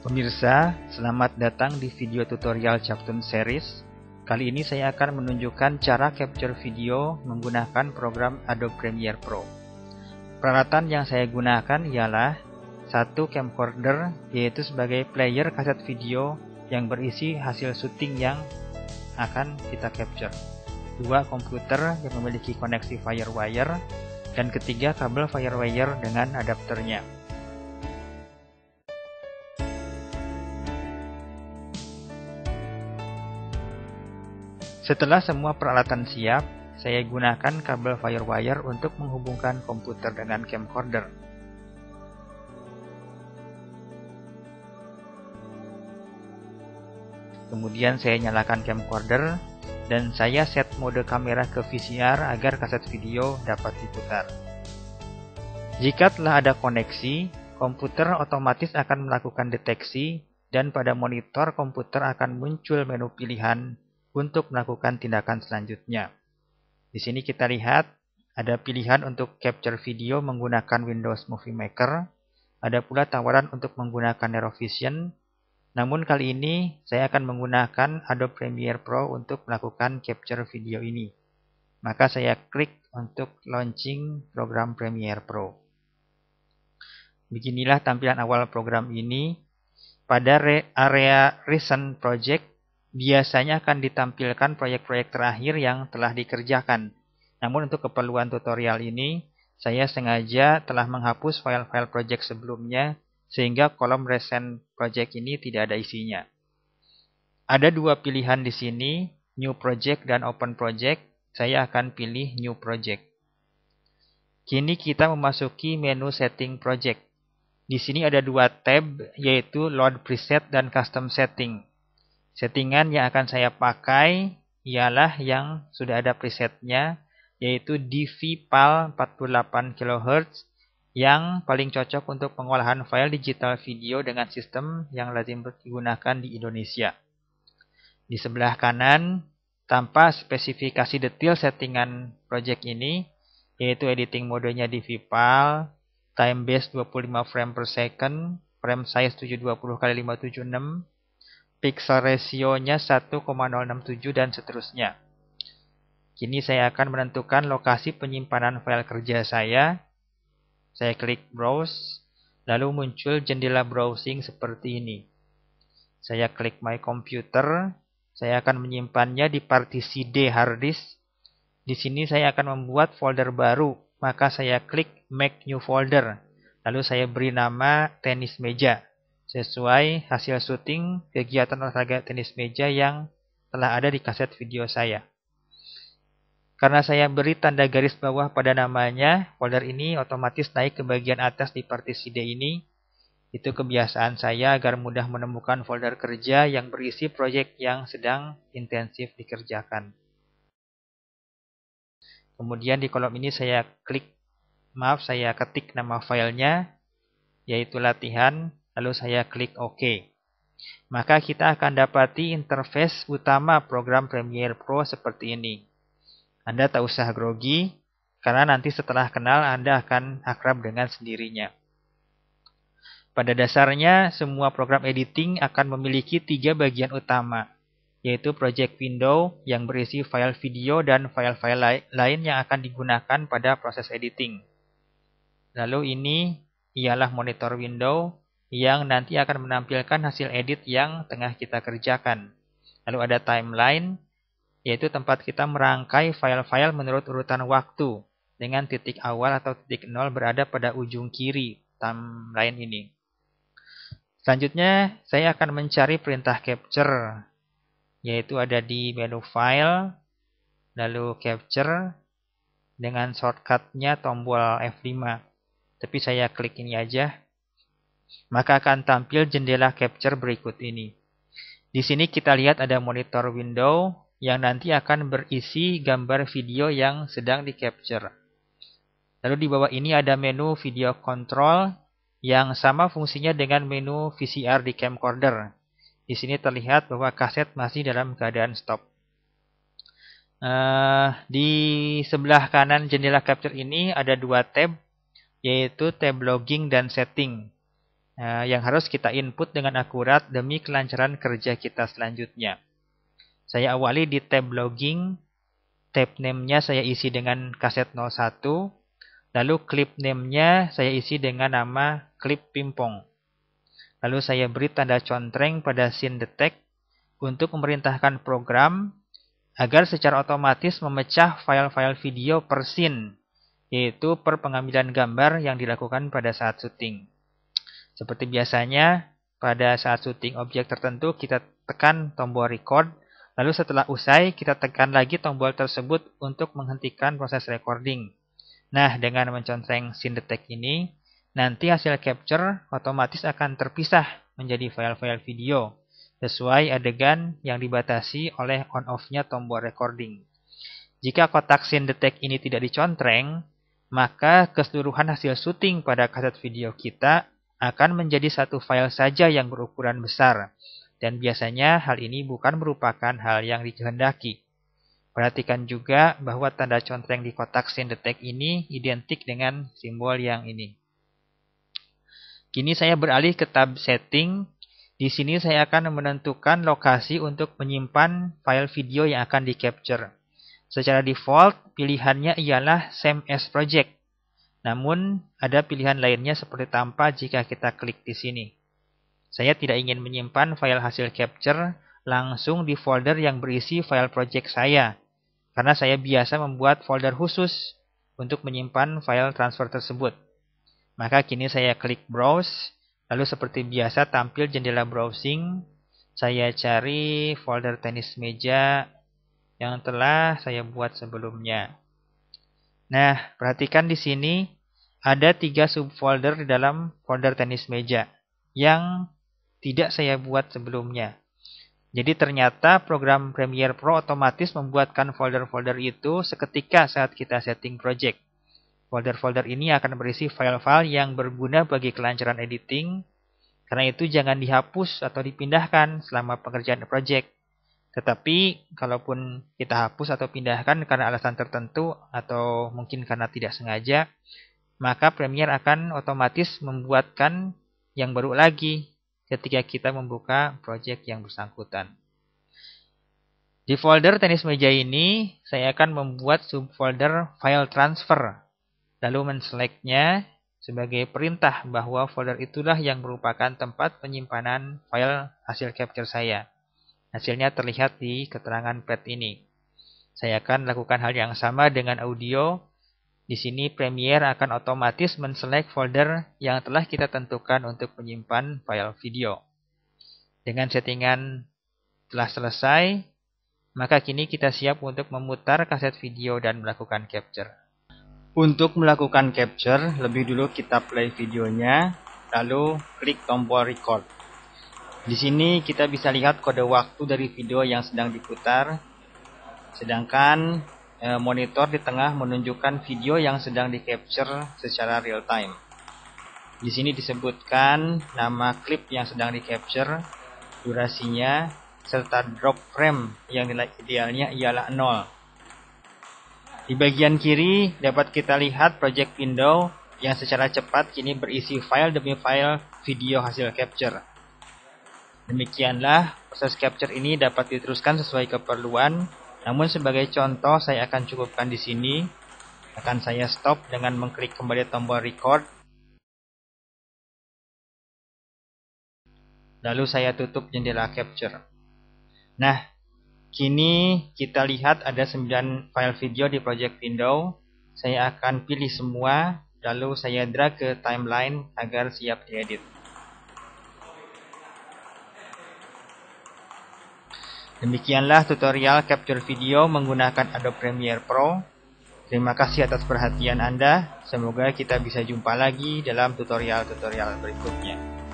Pemirsa, selamat datang di video tutorial Chaptun Series. Kali ini saya akan menunjukkan cara capture video menggunakan program Adobe Premiere Pro. Peralatan yang saya gunakan ialah satu camcorder, yaitu sebagai player kaset video yang berisi hasil syuting yang akan kita capture. Dua komputer yang memiliki koneksi FireWire, dan ketiga kabel FireWire dengan adapternya. Setelah semua peralatan siap, saya gunakan kabel FireWire untuk menghubungkan komputer dengan camcorder. Kemudian saya nyalakan camcorder dan saya set mode kamera ke VCR agar kaset video dapat diputar. Jika telah ada koneksi, komputer otomatis akan melakukan deteksi dan pada monitor komputer akan muncul menu pilihan untuk melakukan tindakan selanjutnya. Di sini kita lihat ada pilihan untuk capture video menggunakan Windows Movie Maker, ada pula tawaran untuk menggunakan NeuroVision. Namun kali ini saya akan menggunakan Adobe Premiere Pro untuk melakukan capture video ini. Maka saya klik untuk launching program Premiere Pro. Beginilah tampilan awal program ini. Pada area Recent Project biasanya akan ditampilkan proyek-proyek terakhir yang telah dikerjakan. Namun untuk keperluan tutorial ini, saya sengaja telah menghapus file-file project sebelumnya, sehingga kolom Recent Project ini tidak ada isinya. Ada dua pilihan di sini, New Project dan Open Project. Saya akan pilih New Project. Kini kita memasuki menu Setting Project. Di sini ada dua tab, yaitu Load Preset dan Custom Setting. Settingan yang akan saya pakai ialah yang sudah ada presetnya, yaitu DV-PAL 48 kHz yang paling cocok untuk pengolahan file digital video dengan sistem yang lazim digunakan di Indonesia. Di sebelah kanan, tanpa spesifikasi detail settingan project ini, yaitu editing modenya DV-PAL, time base 25 frame per second, frame size 720x576, pixel ratio-nya 1,067 dan seterusnya. Kini saya akan menentukan lokasi penyimpanan file kerja saya. Saya klik Browse, lalu muncul jendela browsing seperti ini. Saya klik My Computer, saya akan menyimpannya di partisi D hard disk. Di sini saya akan membuat folder baru, maka saya klik Make New Folder. Lalu saya beri nama tenis meja, sesuai hasil syuting kegiatan olahraga tenis meja yang telah ada di kaset video saya. Karena saya beri tanda garis bawah pada namanya, folder ini otomatis naik ke bagian atas di partisi D ini. Itu kebiasaan saya agar mudah menemukan folder kerja yang berisi proyek yang sedang intensif dikerjakan. Kemudian di kolom ini saya ketik nama filenya, yaitu latihan. Lalu saya klik OK. Maka kita akan dapati interface utama program Premiere Pro seperti ini. Anda tak usah grogi, karena nanti setelah kenal Anda akan akrab dengan sendirinya. Pada dasarnya, semua program editing akan memiliki tiga bagian utama, yaitu Project Window yang berisi file video dan file-file lain yang akan digunakan pada proses editing. Lalu ini ialah Monitor Window, yang nanti akan menampilkan hasil edit yang tengah kita kerjakan. Lalu ada timeline, yaitu tempat kita merangkai file-file menurut urutan waktu, dengan titik awal atau titik nol berada pada ujung kiri timeline ini. Selanjutnya, saya akan mencari perintah capture, yaitu ada di menu file, lalu capture, dengan shortcut-nya tombol F5. Tapi saya klik ini aja. Maka akan tampil jendela capture berikut ini. Di sini kita lihat ada monitor window yang nanti akan berisi gambar video yang sedang di-capture. Lalu di bawah ini ada menu video control yang sama fungsinya dengan menu VCR di camcorder. Di sini terlihat bahwa kaset masih dalam keadaan stop. Di sebelah kanan jendela capture ini ada dua tab, yaitu tab logging dan setting. yang harus kita input dengan akurat demi kelancaran kerja kita selanjutnya. Saya awali di tab logging. Tab name-nya saya isi dengan kaset 01. Lalu clip name-nya saya isi dengan nama clip pimpong. Lalu saya beri tanda contreng pada scene detect untuk memerintahkan program agar secara otomatis memecah file-file video per scene, yaitu per pengambilan gambar yang dilakukan pada saat syuting. Seperti biasanya, pada saat syuting objek tertentu kita tekan tombol record, lalu setelah usai kita tekan lagi tombol tersebut untuk menghentikan proses recording. Nah, dengan mencontreng scene detect ini, nanti hasil capture otomatis akan terpisah menjadi file-file video sesuai adegan yang dibatasi oleh on-off-nya tombol recording. Jika kotak scene detect ini tidak dicontreng, maka keseluruhan hasil syuting pada kaset video kita akan menjadi satu file saja yang berukuran besar. Dan biasanya hal ini bukan merupakan hal yang dikehendaki. Perhatikan juga bahwa tanda contreng di kotak scene detect ini identik dengan simbol yang ini. Kini saya beralih ke tab setting. Di sini saya akan menentukan lokasi untuk menyimpan file video yang akan di-capture. Secara default, pilihannya ialah Same as Project. Namun, ada pilihan lainnya seperti tanpa jika kita klik di sini. Saya tidak ingin menyimpan file hasil capture langsung di folder yang berisi file project saya, karena saya biasa membuat folder khusus untuk menyimpan file transfer tersebut. Maka kini saya klik Browse. Lalu seperti biasa tampil jendela browsing, saya cari folder tenis meja yang telah saya buat sebelumnya. Nah, perhatikan di sini ada 3 subfolder di dalam folder tenis meja yang tidak saya buat sebelumnya. Jadi ternyata program Premiere Pro otomatis membuatkan folder-folder itu seketika saat kita setting project. Folder-folder ini akan berisi file-file yang berguna bagi kelancaran editing. Karena itu jangan dihapus atau dipindahkan selama pengerjaan project. Tetapi kalaupun kita hapus atau pindahkan karena alasan tertentu atau mungkin karena tidak sengaja, maka Premiere akan otomatis membuatkan yang baru lagi ketika kita membuka project yang bersangkutan. Di folder tenis meja ini, saya akan membuat subfolder file transfer. Lalu menselect-nya sebagai perintah bahwa folder itulah yang merupakan tempat penyimpanan file hasil capture saya. Hasilnya terlihat di keterangan pad ini. Saya akan lakukan hal yang sama dengan audio. Di sini Premiere akan otomatis menselect folder yang telah kita tentukan untuk menyimpan file video. Dengan settingan telah selesai, maka kini kita siap untuk memutar kaset video dan melakukan capture. Untuk melakukan capture, lebih dulu kita play videonya, lalu klik tombol record. Di sini kita bisa lihat kode waktu dari video yang sedang diputar, sedangkan monitor di tengah menunjukkan video yang sedang di-capture secara real time. Di sini disebutkan nama klip yang sedang di-capture, durasinya, serta drop frame yang nilai idealnya ialah 0. Di bagian kiri dapat kita lihat project window yang secara cepat kini berisi file demi file video hasil capture. Demikianlah proses capture ini dapat diteruskan sesuai keperluan. Namun sebagai contoh saya akan cukupkan di sini. Akan saya stop dengan mengklik kembali tombol record. Lalu saya tutup jendela capture. Nah, kini kita lihat ada 9 file video di project window. Saya akan pilih semua, lalu saya drag ke timeline agar siap diedit. Demikianlah tutorial capture video menggunakan Adobe Premiere Pro. Terima kasih atas perhatian Anda. Semoga kita bisa jumpa lagi dalam tutorial-tutorial berikutnya.